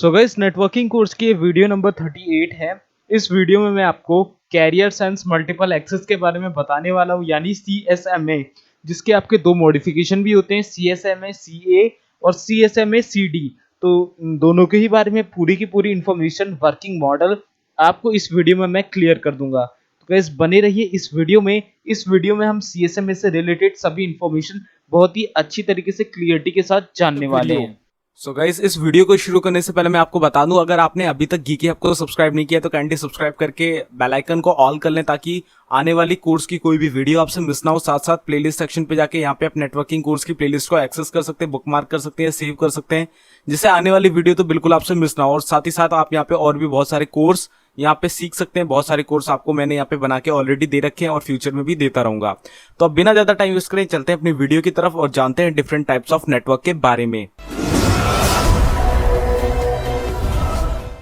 So guys, networking course की video number 38 है। इस वीडियो में मैं आपको कैरियर सेंस मल्टीपल एक्सेस के बारे में बताने वाला हूँ, यानी CSMA, जिसके आपके दो मॉडिफिकेशन भी होते हैं, CSMA CA और CSMA CD। तो दोनों के ही बारे में पूरी की पूरी इंफॉर्मेशन, वर्किंग मॉडल आपको इस वीडियो में मैं क्लियर कर दूंगा। तो गाइस बने रहिए इस वीडियो में। इस वीडियो में हम CSMA से रिलेटेड सभी इंफॉर्मेशन बहुत ही अच्छी तरीके से क्लियरिटी के साथ जानने वाले हैं। सो गाइस, इस वीडियो को शुरू करने से पहले मैं आपको बता दूं, अगर आपने अभी तक गीकी हब को सब्सक्राइब नहीं किया तो काइंडली सब्सक्राइब करके बेल आइकन को ऑल कर लें, ताकि आने वाली कोर्स की कोई भी वीडियो आपसे मिस ना हो। साथ साथ प्लेलिस्ट सेक्शन पे जाके यहाँ पे आप नेटवर्किंग कोर्स की प्लेलिस्ट को एक्सेस कर सकते हैं, बुकमार्क कर सकते हैं, सेव कर सकते हैं, जिससे आने वाली वीडियो तो बिल्कुल आपसे मिस ना हो। और साथ ही साथ आप यहाँ पे और भी बहुत सारे कोर्स यहाँ पे सीख सकते हैं। बहुत सारे कोर्स आपको मैंने यहाँ पे बना के ऑलरेडी दे रखे हैं और फ्यूचर में भी देता रहूंगा। तो अब बिना ज्यादा टाइम वेस्ट करें चलते हैं अपनी वीडियो की तरफ और जानते हैं डिफरेंट टाइप्स ऑफ नेटवर्क के बारे में।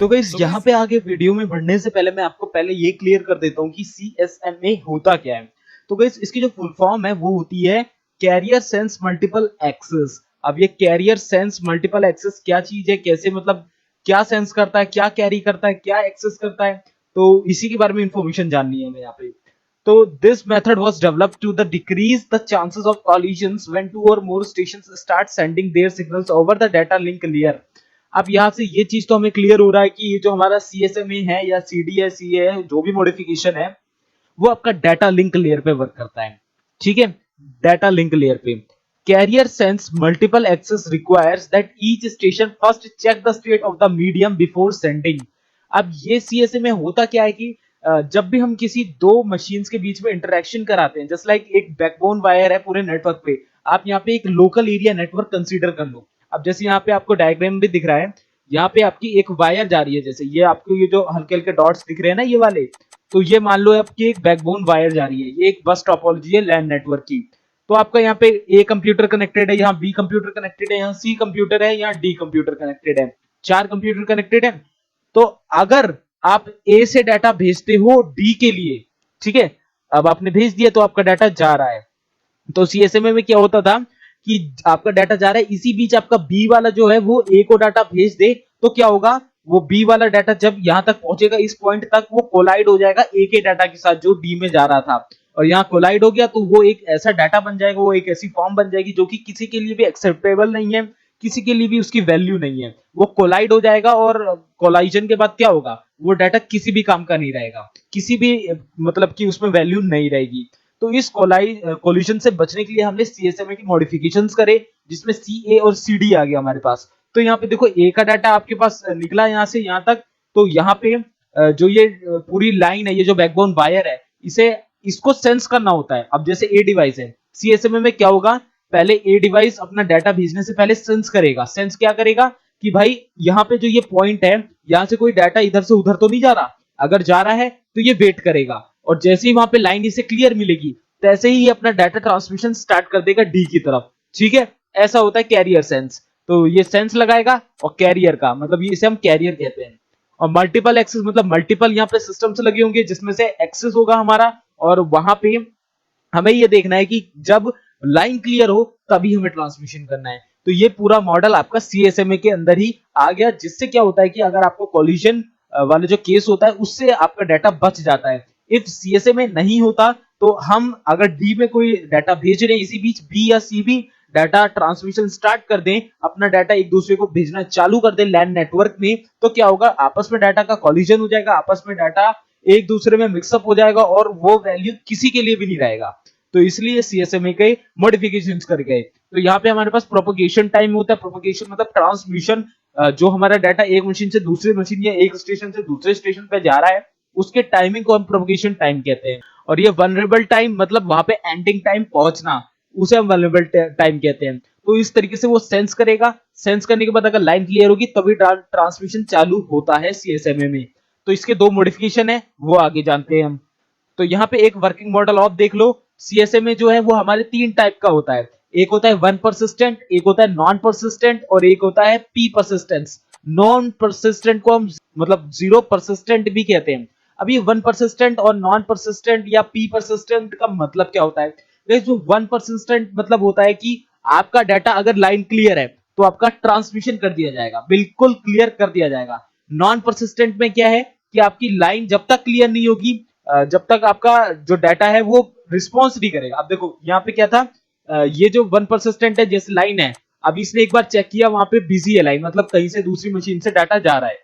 तो गाइस यहाँ पे आगे वीडियो में बढ़ने से पहले मैं आपको पहले ये क्लियर कर देता हूँ कि CSMA होता क्या है। तो गाइस इसकी जो फुल फॉर्म है वो होती है कैरियर सेंस मल्टीपल एक्सेस। अब ये कैरियर सेंस मल्टीपल एक्सेस क्या चीज है, कैसे, मतलब क्या सेंस करता है, क्या कैरी करता है, क्या एक्सेस करता है, तो इसी के बारे में इंफॉर्मेशन जाननी है हमें यहाँ पे। तो this method was developed to the decrease the chances of collisions when two और more stations start sending their signals over the data link layer. अब यहाँ से ये चीज तो हमें क्लियर हो रहा है कि ये जो हमारा CSMA है या CD है, CA है, जो भी मॉडिफिकेशन है वो आपका डाटा लिंक लेयर पे वर्क करता है। ठीक है, डाटा लिंक लेयर पे carrier sense multiple access requires that each station first check the state of the medium before sending. अब ये CSMA होता क्या है कि जब भी हम किसी दो मशीन्स के बीच में इंटरेक्शन कराते हैं, जस्ट लाइक एक बैकबोन वायर है पूरे नेटवर्क पे, आप यहाँ पे एक लोकल एरिया नेटवर्क कंसीडर कर लो। अब जैसे यहाँ पे आपको डायग्राम भी दिख रहा है, यहाँ पे आपकी एक वायर जा रही है, जैसे ये आपको ये जो हल्के हल्के डॉट्स दिख रहे हैं ना ये वाले, तो ये मान लो आपकी एक बैकबोन वायर जा रही है, ये एक बस टोपोलॉजी है लैन नेटवर्क की। तो आपका यहाँ पे A कंप्यूटर कनेक्टेड है, यहाँ B कंप्यूटर कनेक्टेड है, यहाँ C कंप्यूटर है, यहाँ D कंप्यूटर कनेक्टेड है, चार कंप्यूटर कनेक्टेड है। तो अगर आप A से डाटा भेजते हो D के लिए, ठीक है, अब आपने भेज दिया तो आपका डाटा जा रहा है। तो CSMA में क्या होता था कि आपका डाटा जा रहा है, इसी बीच आपका B वाला जो है वो A को डाटा भेज दे, तो क्या होगा, वो B वाला डाटा जब यहां तक पहुंचेगा, इस पॉइंट तक, वो कोलाइड हो जाएगा A के डाटा के साथ जो D में जा रहा था, और यहाँ कोलाइड हो गया तो वो एक ऐसा डाटा बन जाएगा, वो एक ऐसी फॉर्म बन जाएगी जो कि किसी के लिए भी एक्सेप्टेबल नहीं है, किसी के लिए भी उसकी वैल्यू नहीं है। वो कोलाइड हो जाएगा और कोलाइजन के बाद क्या होगा, वो डाटा किसी भी काम का नहीं रहेगा, किसी भी मतलब कि उसमें वैल्यू नहीं रहेगी। तो इस कोलिजन से बचने के लिए हमने CSMA की मॉडिफिकेशंस करे, जिसमें CA और CD आ गया हमारे पास। तो यहाँ पे देखो A का डाटा आपके पास निकला यहाँ से यहाँ तक, तो यहाँ पे जो ये पूरी लाइन है, ये जो बैकबोन वायर है, इसे इसको सेंस करना होता है। अब जैसे A डिवाइस है, CSMA में क्या होगा, पहले A डिवाइस अपना डाटा भेजने से पहले सेंस करेगा। सेंस क्या करेगा कि भाई यहाँ पे जो ये पॉइंट है, यहाँ से कोई डाटा इधर से उधर तो नहीं जा रहा, अगर जा रहा है तो ये वेट करेगा, और जैसे ही वहां पे लाइन इसे क्लियर मिलेगी, तैसे ही अपना डाटा ट्रांसमिशन स्टार्ट कर देगा D की तरफ। ठीक है, ऐसा होता है कैरियर सेंस। तो ये सेंस लगाएगा, और कैरियर का मतलब ये इसे हम कैरियर कहते हैं। और मल्टीपल एक्सेस मतलब मल्टीपल यहाँ पे सिस्टम से लगे होंगे जिसमें से एक्सेस होगा हमारा, और वहां पे हमें ये देखना है कि जब लाइन क्लियर हो तभी हमें ट्रांसमिशन करना है। तो ये पूरा मॉडल आपका CSMA के अंदर ही आ गया, जिससे क्या होता है कि अगर आपको कोलिजन वाले जो केस होता है उससे आपका डाटा बच जाता है। इफ CSMA नहीं होता तो हम अगर D में कोई डाटा भेज रहे हैं, इसी बीच B या C भी डाटा ट्रांसमिशन स्टार्ट कर दें, अपना डाटा एक दूसरे को भेजना चालू कर दें लैन नेटवर्क में, तो क्या होगा, आपस में डाटा का कोलिजन हो जाएगा, आपस में डाटा एक दूसरे में मिक्सअप हो जाएगा, और वो वैल्यू किसी के लिए भी नहीं रहेगा। तो इसलिए CSMA के मॉडिफिकेशंस कर गए। तो यहाँ पे हमारे पास प्रोपगेशन टाइम होता है। प्रोपगेशन मतलब ट्रांसमिशन, जो हमारा डाटा एक मशीन से दूसरे मशीन या एक स्टेशन से दूसरे स्टेशन पे जा रहा है, उसके टाइमिंग को हम प्रोपगेशन टाइम कहते हैं। और ये वल्नरेबल टाइम मतलब वहां पे एंडिंग टाइम पहुंचना, उसे हम वल्नरेबल टाइम कहते हैं। तो इस तरीके से वो सेंस करेगा, सेंस करने के बाद अगर लाइन क्लियर होगी तभी ट्रांसमिशन चालू होता है CSMA में। तो इसके दो मॉडिफिकेशन है, वो आगे जानते हैं हम। तो यहाँ पे एक वर्किंग मॉडल ऑफ देख लो। CSMA जो है वो हमारे तीन टाइप का होता है, एक होता है वन परसिस्टेंट, एक होता है नॉन परसिस्टेंट, और एक होता है P परसिस्टेंस। नॉन परसिस्टेंट को हम मतलब जीरो परसिस्टेंट भी कहते हैं। अब ये वन परसिस्टेंट और नॉन परसिस्टेंट या P परसिस्टेंट का मतलब क्या होता है, जो वन परसिस्टेंट मतलब होता है कि आपका डाटा अगर लाइन क्लियर है तो आपका ट्रांसमिशन कर दिया जाएगा, बिल्कुल क्लियर कर दिया जाएगा। नॉन परसिस्टेंट में क्या है कि आपकी लाइन जब तक क्लियर नहीं होगी, जब तक आपका जो डाटा है वो रिस्पॉन्स नहीं करेगा। अब देखो यहाँ पे क्या था, ये जो वन परसिस्टेंट है जैसे लाइन है, अब इसने एक बार चेक किया वहां पे बिजी है लाइन, मतलब कहीं से दूसरी मशीन से डाटा जा रहा है।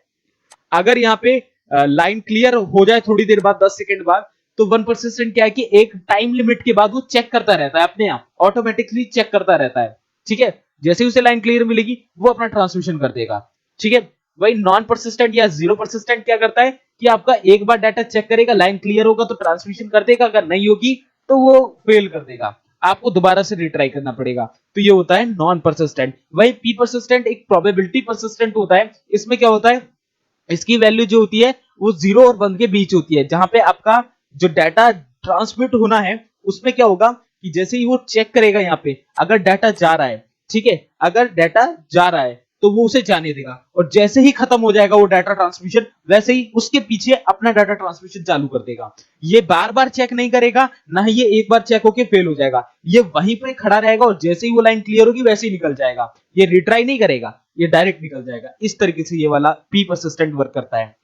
अगर यहाँ पे लाइन क्लियर हो जाए थोड़ी देर बाद, 10 सेकंड बाद, तो वन परसिस्टेंट क्या है कि एक टाइम लिमिट के बाद वो चेक करता रहता है, अपने आप ऑटोमेटिकली चेक करता रहता है। ठीक है, जैसे ही उसे लाइन क्लियर मिलेगी वो अपना ट्रांसमिशन कर देगा। ठीक है, वही नॉन परसिस्टेंट या जीरो परसिस्टेंट क्या करता है कि आपका एक बार डाटा चेक करेगा, लाइन क्लियर होगा तो ट्रांसमिशन कर देगा, अगर नहीं होगी तो वो फेल कर देगा, आपको दोबारा से रिट्राई करना पड़ेगा। तो ये होता है नॉन परसिस्टेंट। वही पी परसिस्टेंट एक प्रोबेबिलिटी परसिस्टेंट होता है। इसमें क्या होता है, इसकी वैल्यू जो होती है वो 0 और 1 के बीच होती है, जहां पे आपका जो डाटा ट्रांसमिट होना है उसमें क्या होगा कि जैसे ही वो चेक करेगा यहाँ पे, अगर डाटा जा रहा है, ठीक है, अगर डाटा जा रहा है तो वो उसे जाने देगा, और जैसे ही खत्म हो जाएगा वो डाटा ट्रांसमिशन, वैसे ही उसके पीछे अपना डाटा ट्रांसमिशन चालू कर देगा। ये बार बार चेक नहीं करेगा, ना ही ये एक बार चेक होके फेल हो जाएगा, ये वहीं पर खड़ा रहेगा और जैसे ही वो लाइन क्लियर होगी वैसे ही निकल जाएगा, ये रिट्राई नहीं करेगा, ये डायरेक्ट निकल जाएगा। इस तरीके से ये वाला पी परसिस्टेंट वर्क करता है।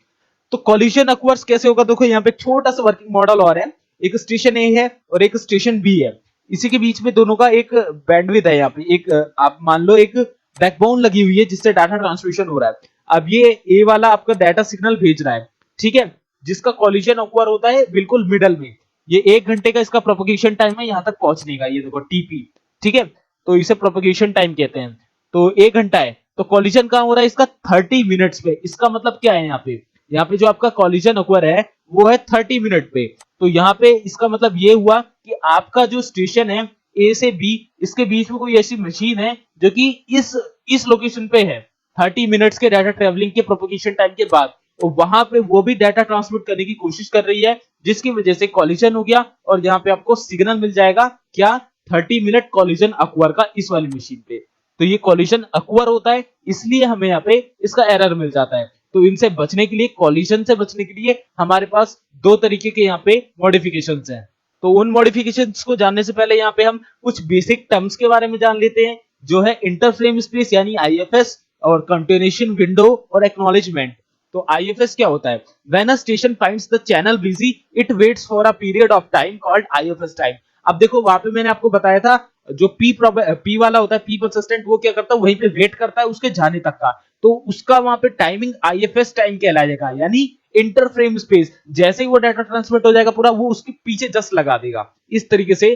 तो कॉलिजन अक्वर्स कैसे होगा, देखो यहाँ पे छोटा सा वर्किंग मॉडल और है, एक स्टेशन ए है और एक स्टेशन बी है, इसी के बीच में दोनों का एक बैंडविड्थ है। यहाँ पे एक आप मान लो एक बैकबोन लगी हुई है जिससे डाटा ट्रांसमिशन हो रहा है। अब ये ए वाला आपका डाटा सिग्नल भेज रहा है, ठीक है, जिसका कॉलिजन अक्वर होता है बिल्कुल मिडल में। ये 1 घंटे का इसका प्रोपगेशन टाइम है यहाँ तक पहुंचने का, ये देखो टीपी, ठीक है, तो इसे प्रोपगेशन टाइम कहते हैं। तो 1 घंटा है, तो कॉलिजन कहां हो रहा है इसका 30 मिनट्स पे। इसका मतलब क्या है, यहाँ पे जो आपका कॉलिजन अक्वर है वो है 30 मिनट पे। तो यहाँ पे इसका मतलब ये हुआ कि आपका जो स्टेशन है ए से बी, इसके बीच में कोई ऐसी मशीन है जो कि इस लोकेशन पे है 30 मिनट्स के डाटा ट्रेवलिंग के प्रोपगेशन टाइम के बाद, तो वहां पे वो भी डाटा ट्रांसमिट करने की कोशिश कर रही है, जिसकी वजह से कॉलिजन हो गया और यहाँ पे आपको सिग्नल मिल जाएगा क्या, 30 मिनट कॉलिजन अक्वर का इस वाली मशीन पे। तो ये कॉलिजन अक्वर होता है, इसलिए हमें यहाँ पे इसका एरर मिल जाता है। तो इनसे बचने के लिए, कॉलिजन से बचने के लिए हमारे पास दो तरीके के यहाँ पे मॉडिफिकेशंस हैं। तो उन मॉडिफिकेशंस को जानने से पहले यहाँ पे हम कुछ बेसिक टर्म्स के बारे में जान लेते हैं, जो है इंटरफ्रेम स्पेस यानी आईएफएस, और कंटिन्यूएशन विंडो और एक्नॉलेजमेंट। तो आईएफएस क्या होता है, when a station finds the channel busy it waits for a period of time called IFS time. अब देखो वहां पे मैंने आपको बताया था जो पी वाला होता है, पी परसिस्टेंट, वो क्या करता है वहीं पे वेट करता है उसके जाने तक का, तो उसका वहां पे टाइमिंग आईएफएस टाइम कहलाएगा, यानी इंटरफ्रेम स्पेस। जैसे ही वो डाटा ट्रांसमिट हो जाएगा पूरा, वो उसके पीछे जस्ट लगा देगा। इस तरीके से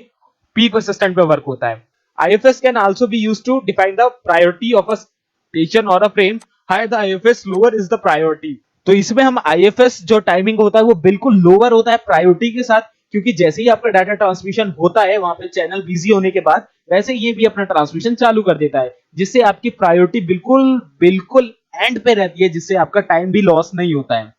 पी परसिस्टेंट पे वर्क होता है। IFS can also be used to define the priority of a station or a frame. Higher the IFS, lower is the priority. तो इसमें हम IFS जो टाइमिंग होता है वो बिल्कुल लोअर होता है प्रायोरिटी के साथ, क्योंकि जैसे ही आपका डाटा ट्रांसमिशन होता है वहां पे चैनल बिजी होने के बाद, वैसे ये भी अपना ट्रांसमिशन चालू कर देता है, जिससे आपकी प्रायोरिटी बिल्कुल बिल्कुल एंड पे रहती है, जिससे आपका टाइम भी लॉस नहीं होता है।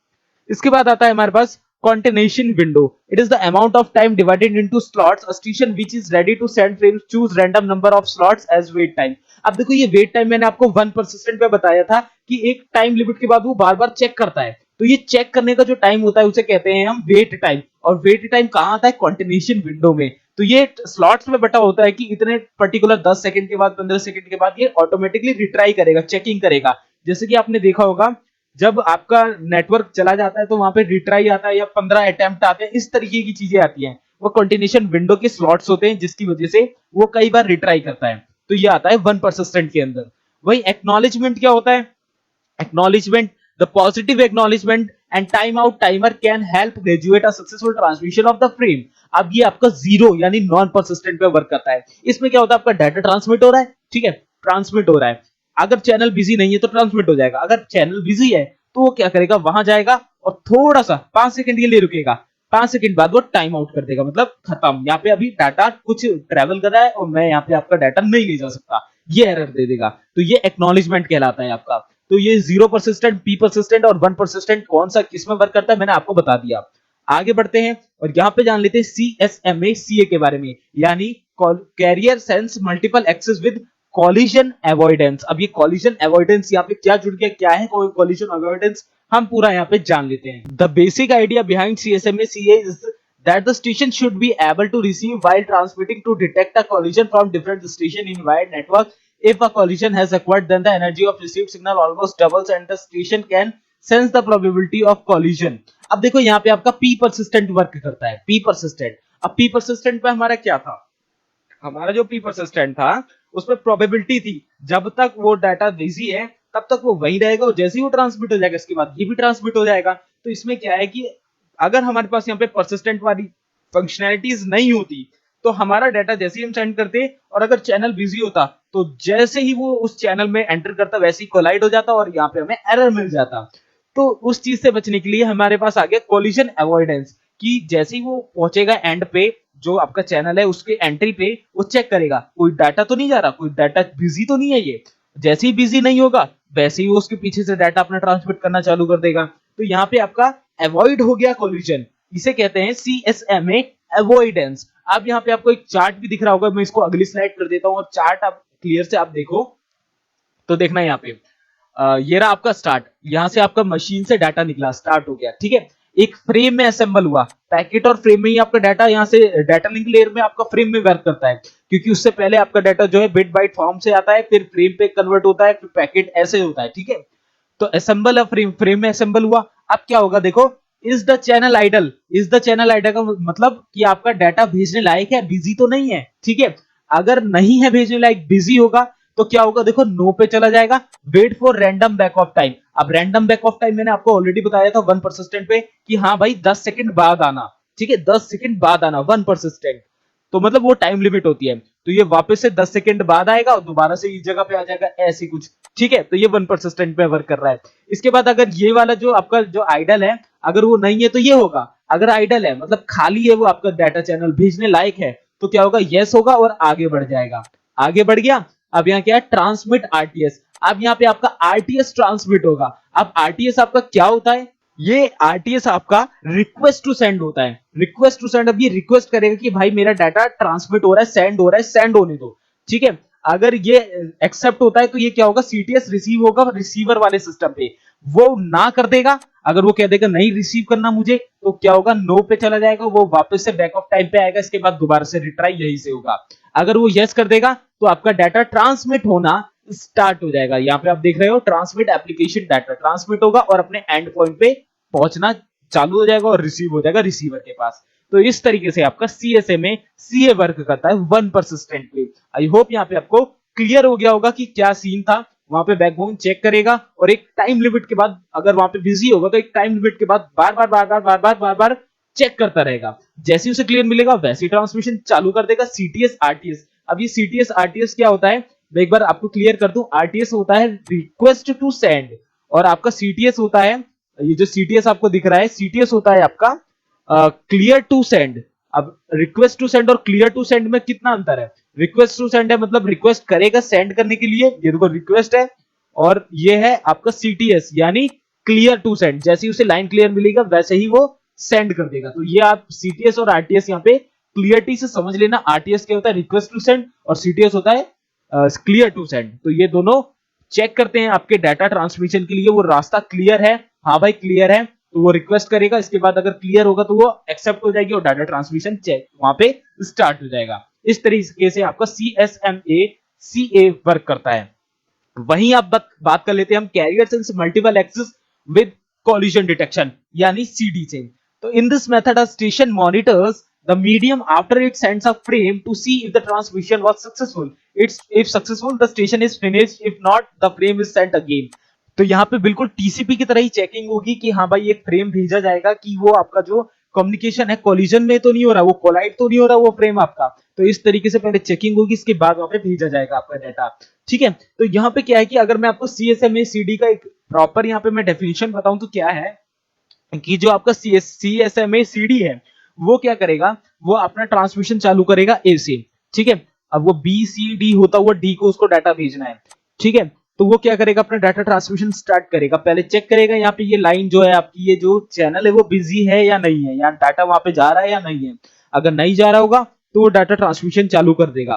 इसके बाद आता है हमारे पास continuation window. It is the amount of time divided into slots. A station which is ready to send frames choose random number of slots as wait time. अब देखो ये वेट टाइम मैंने आपको वन परसिस्टेंट पे बताया था कि एक टाइम लिमिट के बाद वो बार बार चेक करता है, तो ये चेक करने का जो टाइम होता है उसे कहते हैं हम वेट टाइम। और वेट टाइम कहाँ आता है, कंटिन्यूएशन विंडो में। तो ये स्लॉट्स में बटा होता है कि इतने पर्टिकुलर 10 सेकंड के बाद, 15 सेकंड के बाद ये ऑटोमेटिकली रिट्राई करेगा, चेकिंग करेगा। जैसे कि आपने देखा होगा जब आपका नेटवर्क चला जाता है तो वहां पे रिट्राई आता है या 15 अटेम्प्ट आते हैं, इस तरीके की चीजें आती हैं। वो कंटिन्यूएशन विंडो के स्लॉट्स होते हैं जिसकी वजह से वो कई बार रिट्राई करता है। तो ये आता है वन परसिस्टेंट के अंदर। वही एक्नॉलेजमेंट क्या होता है, acknowledgement, the positive acknowledgement and timeout timer can help graduate a successful transmission of the frame. अब ये आपका जीरो यानी नॉन परसिस्टेंट पे वर्क करता है। इसमें क्या होता है, आपका डाटा ट्रांसमिट हो रहा है, ठीक है, ट्रांसमिट हो रहा है, अगर चैनल बिजी नहीं है तो ट्रांसमिट हो जाएगा, अगर चैनल बिजी है तो वो क्या करेगा, वहां जाएगा और थोड़ा सा 5 सेकंड के लिए रुकेगा, 5 सेकंड बाद वो टाइम आउट कर देगा, मतलब खत्म, यहाँ पे अभी डाटा कुछ ट्रेवल कर रहा है और मैं यहाँ पे आपका डाटा नहीं ले जा सकता, ये एरर दे देगा। तो ये एक्नॉलेजमेंट कहलाता है आपका। तो ये जीरो परसिस्टेंट, पी परसिस्टेंट और वन परसिस्टेंट कौन सा किसमें वर्क करता है मैंने आपको बता दिया। आगे बढ़ते हैं और यहाँ पे जान लेते हैं CSMA CA के बारे में, यानी carrier sense multiple access with collision avoidance. अब ये कॉलिजन अवॉइडेंस यहाँ पे क्या जुड़ गया, क्या है कॉलिजन अवॉइडेंस, हम पूरा यहाँ पे जान लेते हैं। The basic idea behind CSMA CA is that the station should be able to receive while transmitting to detect a collision from different station in wired network If a collision has occurred, then the energy of received signal almost doubles and the station can sense the probability of collision. अब देखो यहाँ पे आपका P persistent work करता है, P persistent. अब P persistent पे हमारा क्या था, हमारा जो P persistent था उसमें प्रोबेबिलिटी थी जब तक वो डाटा बिजी है तब तक वो वही रहेगा, और जैसे ही वो ट्रांसमिट हो जाएगा इसके बाद ये भी ट्रांसमिट हो जाएगा. तो इसमें क्या है कि अगर हमारे पास यहाँ पे परसिस्टेंट वाली फंक्शनैलिटीज नहीं होती तो हमारा डाटा जैसे ही हम सेंड करते और अगर चैनल बिजी होता तो जैसे ही वो उस चैनल में एंटर करता वैसे ही कोलाइड हो जाता और यहाँ पे हमें एरर मिल जाता. तो उस चीज से बचने के लिए हमारे पास आ गया कोलिजन अवॉइडेंस, कि जैसे ही वो पहुंचेगा एंड पे जो आपका चैनल है उसके एंट्री पे वो चेक करेगा कोई डाटा तो नहीं जा रहा, कोई डाटा बिजी तो नहीं है. ये जैसे ही बिजी नहीं होगा वैसे ही वो उसके पीछे से डाटा अपना ट्रांसमिट करना चालू कर देगा. तो यहाँ पे आपका अवॉइड हो गया कोलिजन, इसे कहते हैं CSMA अवॉइडेंस. अब यहाँ पे आपको एक चार्ट भी दिख रहा होगा, मैं इसको अगली स्लाइड कर देता हूँ और चार्ट आप क्लियर से आप देखो तो देखना यहाँ पे ये रहा आपका स्टार्ट, यहाँ से आपका मशीन से डाटा निकला, स्टार्ट हो गया. ठीक है, एक फ्रेम में असेंबल हुआ, पैकेट और फ्रेम में ही आपका डाटा यहाँ से डाटा लिंक लेयर में आपका फ्रेम में वर्क करता है, क्योंकि उससे पहले आपका डाटा जो है बिट बाइट फॉर्म से आता है, फिर फ्रेम पे कन्वर्ट होता है, फिर पैकेट ऐसे होता है. ठीक है, तो असेंबल फ्रेम में असेंबल हुआ. अब क्या होगा देखो, is the channel idle. Is the channel idle का मतलब कि आपका डाटा भेजने लायक है, बिजी तो नहीं है. ठीक है, अगर नहीं है भेजने लायक, बिजी होगा तो क्या होगा देखो, नो पे चला जाएगा. Wait for random back off time. अब रैंडम बैक ऑफ टाइम मैंने आपको ऑलरेडी बताया था 1 परसिस्टेंट पे कि हाँ भाई 10 सेकंड बाद आना. ठीक है, 10 सेकंड बाद आना 1 परसिस्टेंट, तो मतलब वो टाइम लिमिट होती है. तो ये वापस से 10 सेकंड बाद आएगा और दोबारा से इस जगह पे आ जाएगा, ऐसी कुछ. ठीक है, तो ये 1 परसिस्टेंट पे वर्क कर रहा है. इसके बाद अगर ये वाला जो आपका जो आइडल है अगर वो नहीं है तो ये होगा. अगर आइडल है मतलब खाली है वो आपका डाटा चैनल भेजने लायक है तो क्या होगा, यस होगा और आगे बढ़ जाएगा. आगे बढ़ गया. अब यहाँ क्या है, ट्रांसमिट आरटीएस. अब यहाँ पे आपका आरटीएस ट्रांसमिट होगा. अब आरटीएस आपका क्या होता है, ये आरटीएस आपका रिक्वेस्ट टू सेंड होता है. रिक्वेस्ट टू सेंड, अब ये रिक्वेस्ट करेगा कि भाई मेरा डाटा ट्रांसमिट हो रहा है, सेंड हो रहा है, सेंड होने दो. ठीक है, अगर ये एक्सेप्ट होता है तो ये क्या होगा, सीटीएस रिसीव होगा रिसीवर वाले सिस्टम पे, वो ना कर देगा. अगर वो कह देगा नहीं रिसीव करना मुझे, तो क्या होगा, नो पे चला जाएगा, वो वापस से बैक ऑफ टाइम पे आएगा, इसके बाद दोबारा से रिट्राई यही से होगा. अगर वो यस कर देगा तो आपका डाटा ट्रांसमिट होना स्टार्ट हो जाएगा. यहाँ पे आप देख रहे हो ट्रांसमिट एप्लीकेशन डाटा ट्रांसमिट होगा और अपने एंड पॉइंट पे पहुंचना चालू हो जाएगा और रिसीव हो जाएगा रिसीवर के पास. तो इस तरीके से आपका CSMA CA वर्क करता है 1 परसिस्टेंट पे. आई होप यहाँ पे आपको क्लियर हो गया होगा कि क्या सीन था. वहां पे बैकबोन चेक करेगा और एक टाइम लिमिट के बाद अगर वहां पे बिजी होगा तो एक टाइम लिमिट के बाद बार बार चेक करता रहेगा. जैसे उसे क्लियर मिलेगा वैसे ट्रांसमिशन चालू कर देगा. CTS RTS, अब ये CTS RTS क्या होता है मैं एक बार आपको क्लियर कर दूं. RTS होता है रिक्वेस्ट टू सेंड और आपका CTS होता है, ये जो CTS आपको दिख रहा है CTS होता है आपका क्लियर टू सेंड. अब रिक्वेस्ट टू सेंड और क्लियर टू सेंड में कितना अंतर है. रिक्वेस्ट टू सेंड है मतलब रिक्वेस्ट करेगा सेंड करने के लिए, ये देखो रिक्वेस्ट है, और ये है आपका CTS यानी क्लियर टू सेंड. जैसे ही उसे लाइन क्लियर मिलेगा वैसे ही वो सेंड कर देगा. तो ये आप CTS और RTS यहाँ पे क्लियरिटी से समझ लेना. RTS क्या होता है, रिक्वेस्ट टू सेंड, और CTS होता है क्लियर टू सेंड. तो ये दोनों चेक करते हैं आपके डाटा ट्रांसमिशन के लिए वो रास्ता क्लियर है. हाँ भाई क्लियर है तो वो रिक्वेस्ट करेगा, इसके बाद अगर क्लियर होगा तो वो एक्सेप्ट हो जाएगी और डाटा ट्रांसमिशन चेक वहां पे स्टार्ट हो जाएगा. इस तरीके से आपका CSMA CA वर्क करता है. वहीं आप बात कर लेते हैं हम carrier sense multiple access with collision detection यानी CD से. तो in this method a station monitors the medium after it sends a frame to see if the transmission was successful. If successful the station is finished, if not the frame is sent again. तो यहाँ पे बिल्कुल TCP की तरह ही checking होगी कि हाँ भाई एक फ्रेम भेजा जाएगा कि वो आपका जो कम्युनिकेशन है कॉलिजन में तो नहीं हो रहा, वो कोलाइड तो नहीं हो रहा वो फ्रेम आपका. तो इस तरीके से पहले चेकिंग होगी, इसके बाद वहां पे भेजा जाएगा आपका डाटा. ठीक है, तो यहाँ पे क्या है कि अगर मैं आपको CSMA CD का एक प्रॉपर यहाँ पे मैं डेफिनेशन बताऊं तो क्या है कि जो आपका CSMA CD है वो क्या करेगा, वो अपना ट्रांसमिशन चालू करेगा A से. ठीक है, अब वो B C D होता हुआ D को उसको डाटा भेजना है. ठीक है, तो वो क्या करेगा, अपना डाटा ट्रांसमिशन स्टार्ट करेगा. पहले चेक करेगा यहाँ पे ये लाइन जो है आपकी, ये जो चैनल है वो बिजी है या नहीं है, या डाटा वहां पे जा रहा है या नहीं है. अगर नहीं जा रहा होगा तो वो डाटा ट्रांसमिशन चालू कर देगा.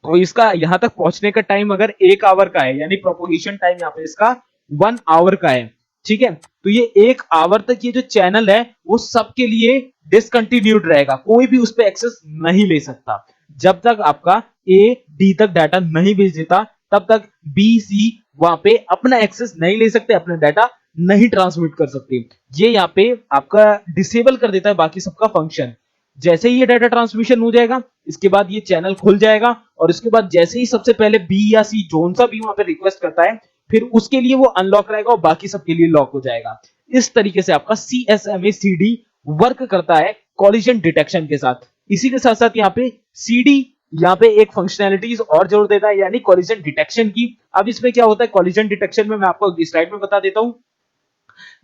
तो इसका यहाँ तक पहुंचने का टाइम अगर 1 आवर का है, यानी प्रोपोगेशन टाइम यहाँ पे इसका 1 आवर का है. ठीक है, तो ये 1 आवर तक ये जो चैनल है वो सबके लिए डिसकंटिन्यूड रहेगा, कोई भी उस पर एक्सेस नहीं ले सकता जब तक आपका A D तक डाटा नहीं भेज देता. तब तक बी सी वहां पे अपना एक्सेस नहीं ले सकते, अपना डाटा नहीं ट्रांसमिट कर सकते। ये यहाँ पे आपका डिसेबल कर देता है बाकी सबका फंक्शन। जैसे ही ये डाटा ट्रांसमिशन हो जाएगा, इसके बाद ये चैनल खुल जाएगा और इसके बाद जैसे ही सबसे पहले बी या सी जोन सा भी वहां पे रिक्वेस्ट करता है, फिर उसके लिए वो अनलॉक रहेगा और बाकी सबके लिए लॉक हो जाएगा। इस तरीके से आपका CSMA CD वर्क करता है कॉलिजन डिटेक्शन के साथ। इसी के साथ साथ यहाँ पे CD यहाँ पे एक फंक्शनैलिटीज और जोड़ देता है, यानी कॉलिजन डिटेक्शन की। अब इसमें क्या होता है कॉलिजन डिटेक्शन में, मैं आपको स्लाइड में बता देता हूं।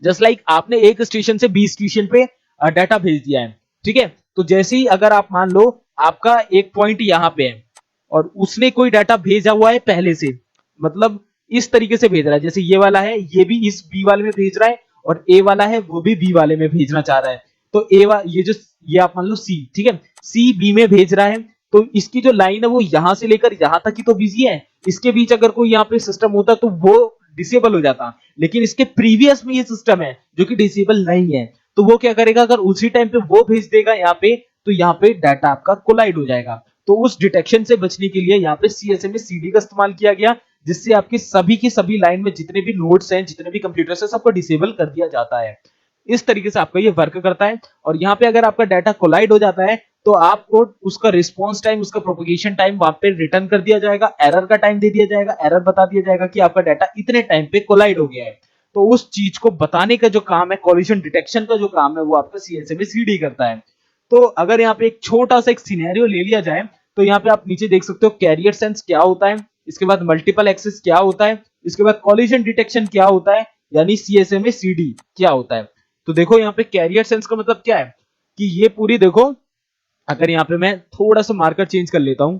जस्ट लाइक आपने एक स्टेशन से बी स्टेशन पे डाटा भेज दिया है, ठीक है। तो जैसे ही अगर आप मान लो आपका एक पॉइंट यहाँ पे है और उसने कोई डाटा भेजा हुआ है पहले से, मतलब इस तरीके से भेज रहा है, जैसे ये वाला है, ये भी इस बी वाले में भेज रहा है और ए वाला है वो भी बी वाले में भेजना चाह रहा है। तो ये आप मान लो सी, ठीक है, सी बी में भेज रहा है। तो इसकी जो लाइन है वो यहां से लेकर यहां तक ही तो बिजी है। इसके बीच अगर कोई यहाँ पे सिस्टम होता तो वो डिसेबल हो जाता, लेकिन इसके प्रीवियस में ये सिस्टम है जो कि डिसेबल नहीं है। तो वो क्या करेगा, अगर उसी टाइम पे वो भेज देगा यहाँ पे, तो यहाँ पे डाटा आपका कोलाइड हो जाएगा। तो उस डिटेक्शन से बचने के लिए यहाँ पे CSMA CD का इस्तेमाल किया गया, जिससे आपकी सभी की सभी लाइन में जितने भी नोड्स हैं, जितने भी कंप्यूटर्स हैं, सबको डिसेबल कर दिया जाता है। इस तरीके से आपका ये वर्क करता है। और यहाँ पे अगर आपका डाटा कोलाइड हो जाता है तो आपको उसका रिस्पॉन्स टाइम, उसका प्रोपगेशन टाइम वहां पे रिटर्न कर दिया जाएगा, एरर का टाइम दे दिया जाएगा, एरर बता दिया जाएगा कि आपका डाटा इतने टाइम पे कोलाइड हो गया है। तो उस चीज को बताने का जो काम है, कॉलिजन डिटेक्शन का जो काम है, वो आपका CSMA CD करता है। तो अगर यहाँ पे एक छोटा सा एक सिनेरियो ले लिया जाए, तो यहाँ पे आप नीचे देख सकते हो कैरियर सेंस क्या होता है, इसके बाद मल्टीपल एक्सेस क्या होता है, इसके बाद कॉलिजन डिटेक्शन क्या होता है, यानी CSMA CD क्या होता है। तो देखो यहाँ पे कैरियर सेंस का मतलब क्या है कि ये पूरी देखो, अगर यहाँ पे मैं थोड़ा सा मार्कर चेंज कर लेता हूं,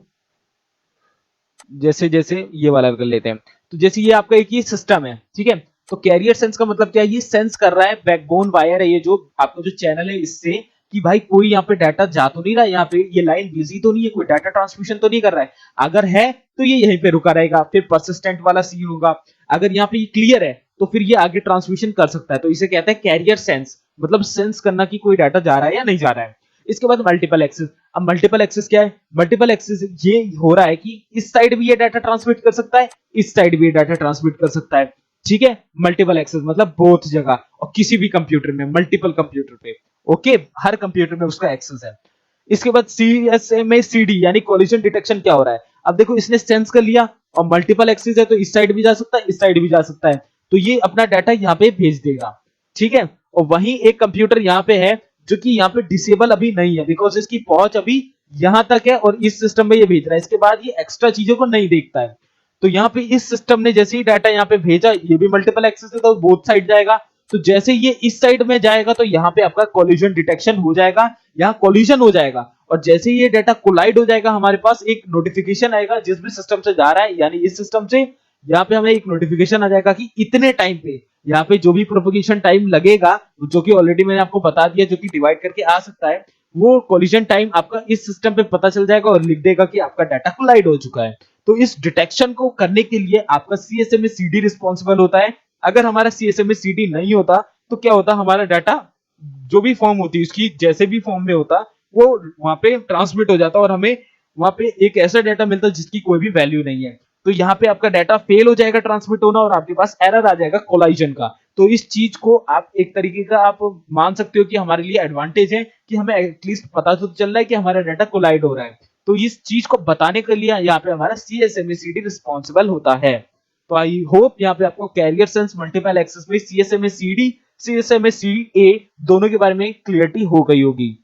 जैसे जैसे ये वाला कर लेते हैं, तो जैसे ये आपका एक ही सिस्टम है, ठीक है। तो कैरियर सेंस का मतलब क्या है, ये सेंस कर रहा है, बैकबोन वायर है ये जो आपका जो चैनल है इससे, कि भाई कोई यहाँ पे डाटा जा तो नहीं रहा, यहाँ पे ये लाइन बिजी तो नहीं है, कोई डाटा ट्रांसमिशन तो नहीं कर रहा है। अगर है तो ये यहीं पे रुका रहेगा, फिर परसिस्टेंट वाला सीन होगा। अगर यहाँ पे ये क्लियर है तो फिर ये आगे ट्रांसमिशन कर सकता है। तो इसे कहते हैं कैरियर सेंस, मतलब सेंस करना कि कोई डाटा जा रहा है या नहीं जा रहा है। इसके बाद मल्टीपल एक्सेस। अब मल्टीपल एक्सेस क्या है, मल्टीपल एक्सेस ये हो रहा है कि इस साइड भी ये डाटा ट्रांसमिट कर सकता है, इस साइड भी ये डाटा ट्रांसमिट कर सकता है, ठीक है। मल्टीपल एक्सेस मतलब बोथ जगह और किसी भी कंप्यूटर में, मल्टीपल कंप्यूटर पे, ओके, हर कंप्यूटर में उसका एक्सेस है। इसके बाद CSMA CD यानी कॉलिजन डिटेक्शन क्या हो रहा है, अब देखो इसने सेंस कर लिया और मल्टीपल एक्सेस है, तो इस साइड भी जा सकता है, इस साइड भी जा सकता है, तो ये अपना डाटा यहाँ पे भेज देगा, ठीक है। और वहीं एक कंप्यूटर यहाँ पे है जो कि यहाँ पे डिसेबल अभी नहीं है, बिकॉज इसकी पहुंच अभी यहाँ तक है और इस सिस्टम में ये भेज रहा है, इसके बाद ये एक्स्ट्रा चीजों को नहीं देखता है। तो यहाँ पे इस सिस्टम ने जैसे ही डाटा यहाँ पे भेजा, ये भी मल्टीपल एक्सेस है तो बोथ साइड जाएगा। तो जैसे ये इस साइड में जाएगा तो यहाँ पे आपका कोलिजन डिटेक्शन हो जाएगा, यहाँ कोलिजन हो जाएगा। और जैसे ही ये डाटा कोलाइड हो जाएगा, हमारे पास एक नोटिफिकेशन आएगा जिस भी सिस्टम से जा रहा है, यानी इस सिस्टम से, यहाँ पे हमें एक नोटिफिकेशन आ जाएगा कि इतने टाइम पे यहाँ पे जो भी प्रोपगेशन टाइम लगेगा, जो कि ऑलरेडी मैंने आपको बता दिया, जो कि डिवाइड करके आ सकता है, वो कोलिजन टाइम आपका इस सिस्टम पे पता चल जाएगा और लिख देगा कि आपका डाटा कोलाइड हो चुका है। तो इस डिटेक्शन को करने के लिए आपका CSMA CD रिस्पॉन्सिबल होता है। अगर हमारा CSMA CD नहीं होता तो क्या होता, हमारा डाटा जो भी फॉर्म होती है उसकी, जैसे भी फॉर्म में होता, वो वहां पे ट्रांसमिट हो जाता और हमें वहां पे एक ऐसा डाटा मिलता जिसकी कोई भी वैल्यू नहीं है। तो यहाँ पे आपका डाटा फेल हो जाएगा ट्रांसमिट होना और आपके पास एरर आ जाएगा कोलाइजन का। तो इस चीज को आप एक तरीके का आप मान सकते हो कि हमारे लिए एडवांटेज है कि हमें एटलीस्ट पता तो चल रहा है कि हमारा डाटा कोलाइड हो रहा है। तो इस चीज को बताने के लिए यहाँ पे हमारा CSMA CD रिस्पॉन्सिबल होता है। तो आई होप यहाँ पे आपको कैरियर सेंस, मल्टीपल एक्सेस में CSMA CD, CSMA CA दोनों के बारे में क्लियरिटी हो गई होगी।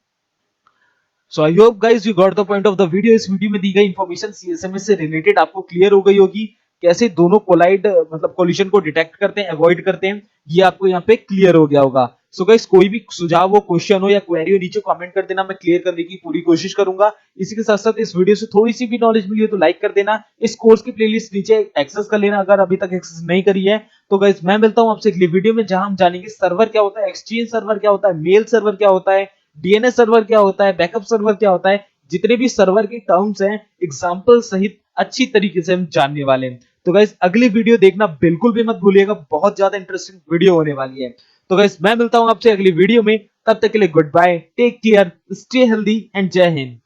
So I hope guys you got the point of the video. इस वीडियो में दी गई इंफॉर्मेशन CSMA से रिलेटेड आपको क्लियर हो गई होगी, कैसे दोनों कोलाइड मतलब कोलिजन को डिटेक्ट करते हैं, अवॉइड करते हैं, ये आपको यहाँ पे क्लियर हो गया होगा। सो गाइस कोई भी सुझाव हो, क्वेश्चन हो या क्वेरी हो, नीचे कमेंट कर देना, मैं क्लियर करने की पूरी कोशिश करूंगा। इसी के साथ साथ इस वीडियो से थोड़ी सी भी नॉलेज मिली हो तो लाइक कर देना। इस कोर्स की प्लेलिस्ट नीचे एक्सेस कर लेना अगर अभी तक एक्सेस नहीं करी है। तो गाइस मैं मिलता हूं आपसे अगली वीडियो में, जहां हम जानेंगे सर्वर क्या होता है, एक्सचेंज सर्वर क्या होता है, मेल सर्वर क्या होता है, DNS सर्वर क्या होता है, बैकअप सर्वर क्या होता है, जितने भी सर्वर के टर्म्स हैं एग्जांपल सहित अच्छी तरीके से हम जानने वाले हैं। तो गाइस अगली वीडियो देखना बिल्कुल भी मत भूलिएगा, बहुत ज्यादा इंटरेस्टिंग वीडियो होने वाली है। तो गाइस मैं मिलता हूं आपसे अगली वीडियो में, तब तक के लिए goodbye, take care, stay healthy and Jai Hind.